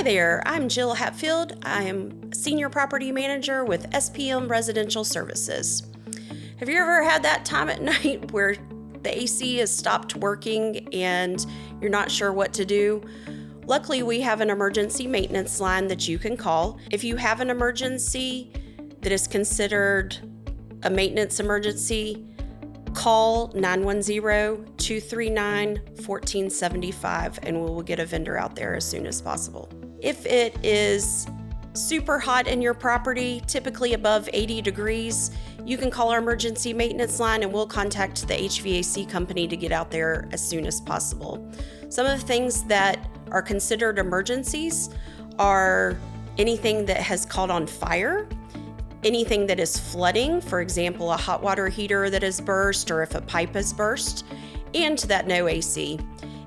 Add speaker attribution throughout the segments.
Speaker 1: Hi there, I'm Jill Hatfield. I am Senior Property Manager with SPM Residential Services. Have you ever had that time at night where the AC has stopped working and you're not sure what to do? Luckily, we have an emergency maintenance line that you can call. If you have an emergency that is considered a maintenance emergency, call 910-239-1475 and we will get a vendor out there as soon as possible. If it is super hot in your property, typically above 80 degrees, you can call our emergency maintenance line and we'll contact the HVAC company to get out there as soon as possible. Some of the things that are considered emergencies are anything that has caught on fire, anything that is flooding, for example, a hot water heater that has burst or if a pipe has burst, and that no AC.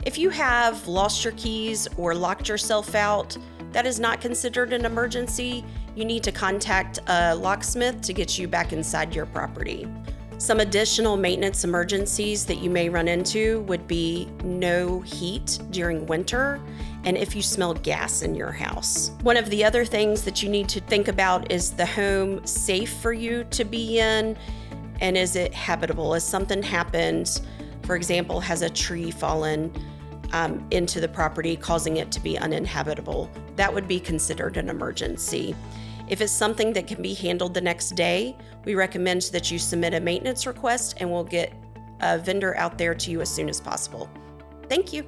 Speaker 1: If you have lost your keys or locked yourself out, that is not considered an emergency. You need to contact a locksmith to get you back inside your property. Some additional maintenance emergencies that you may run into would be no heat during winter and if you smell gas in your house. One of the other things that you need to think about is the home safe for you to be in, and is it habitable? Has something happened? For example, has a tree fallen into the property causing it to be uninhabitable? That would be considered an emergency. If it's something that can be handled the next day, we recommend that you submit a maintenance request and we'll get a vendor out there to you as soon as possible. Thank you.